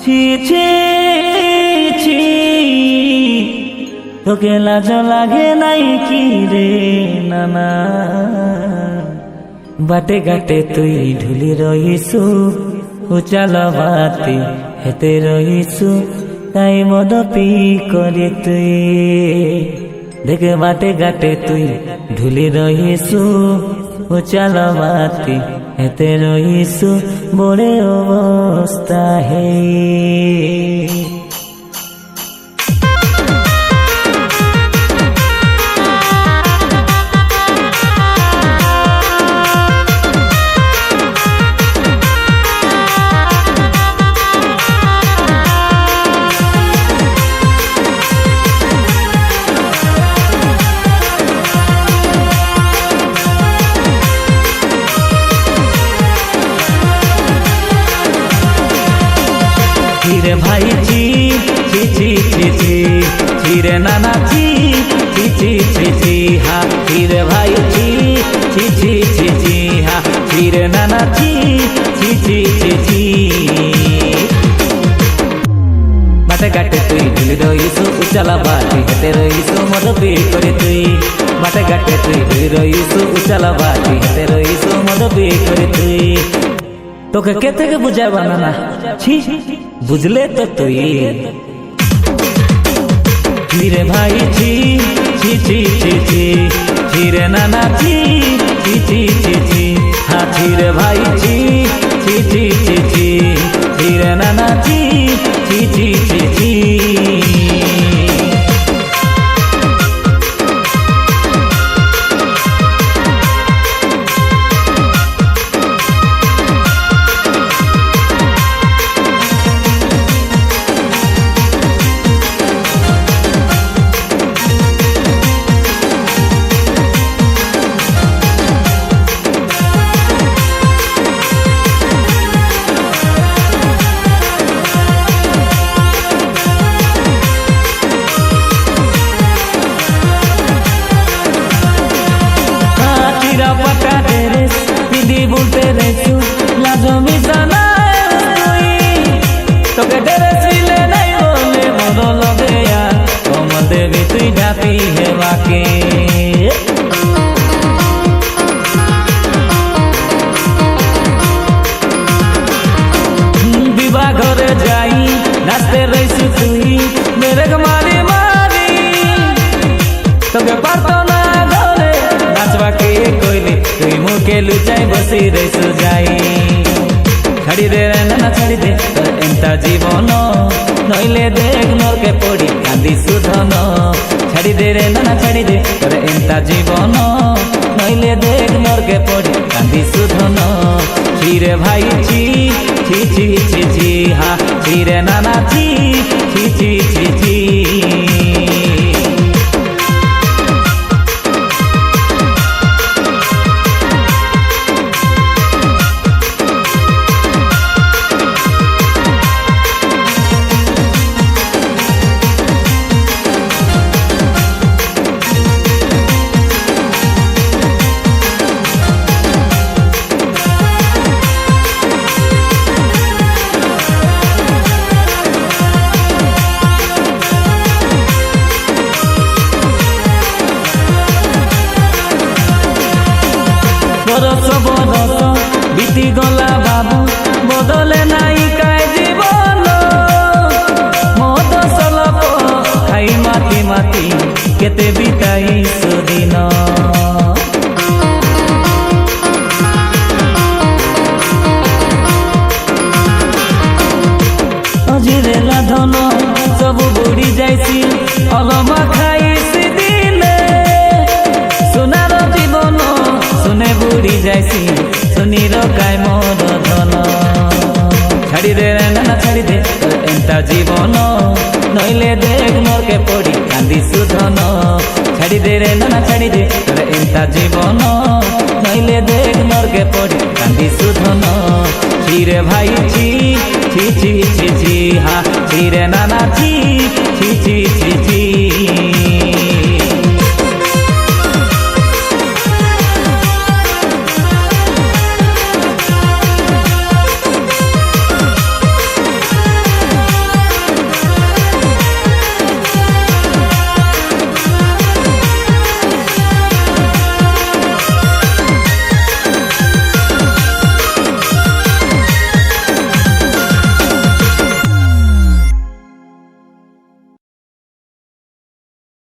ছি ছি ছি তোকে লাজ লাগে নাই কি রে নানা বাটে ঘাটে তুই ঢুলি রইছু উচাল বাতি হেতে রইছু তাই মদ পি করে তুই দেখে বাটে ঘাটে তুই ঢুলি রইছু উচাল বাতি হেতে রইছু বড়ে অবস্থা হে रे भाई जी ची ची ची ची ची रे नाना जी ची ची ची ची हाँ रे भाई जी ची ची ची ची हाँ रे नाना जी ची ची ची ची बाटे घाटे तुई ढुली रईसु उचाला बाटी हेते रईसु मद पी करे तुई बाटे घाटे तुई ढुली रईसु उचाला बाटी हेते रईसु मद पी करे तुई তোকে কে থেকে বুঝাবা নানা ছি বুঝলে তো তুই রে ভাই ছি ছি ছি ছি ছি ছি রে নানা ছি ছি ছি ছি ছি হ্যাঁ ছি রে ভাই ছি ছি ছি ছি ছি ছি রে নানা ছি ছি ছি ছি ছি पटा डेरेस दीदी बोलते रेसु लाजो मिसाना তোকে ডেরেস মিলে নাই বলে বড় লগে यार কম দেবি তুই ঢাপি হেবাকে বিবাহ ঘরে যাই নাচতে রইছু তুই মেরে মারি মারি তোকে পারতো না ঘরে নাচবাকে কইলে তুই মুখে লুচাই বসি রইছু যাই ছাড়ি দে নানা ছাড়ি দে তোর এন্তা জীবন নইলে দেখ নরকে পড়ি কান্দি সুধন ছাড়ি দে রে নানা ছাড়ি দে তোর এন্তা জীবন নইলে দেখ নরকে পড়ি কান্দি সুধন ছিরে ভাই ছি ছি ছি ছি ছি হা ছিরে নানা ছি ছি ছি ছি ছি বরস বরস বিতি গলা বাবু বদলে নাই কায় জীবন মদ সলপ খাই মাতি মাতি কেতে বিতাই সুদিন অজিরে লাধন সবু বুড়ি যাইছি অলমা খাইছি দিনে সোনার জীবন শুনে বুড়ি যাইছি শুনি রকাই মোর ধন ছাড়ি দে নানা ছাড়ি দে তোর এন্তা জীবন নইলে দেখ নরকে পড়ি কান্দি সুধন ছাড়ি দে রে নানা ছাড়ি দে তোর এন্তা জীবন নইলে দেখ নরকে পড়ি কান্দি সুধন ছিরে ভাই ছি ছি ছি ছি ছি হা ছিরে নানা ছি ছি ছি ছি ছি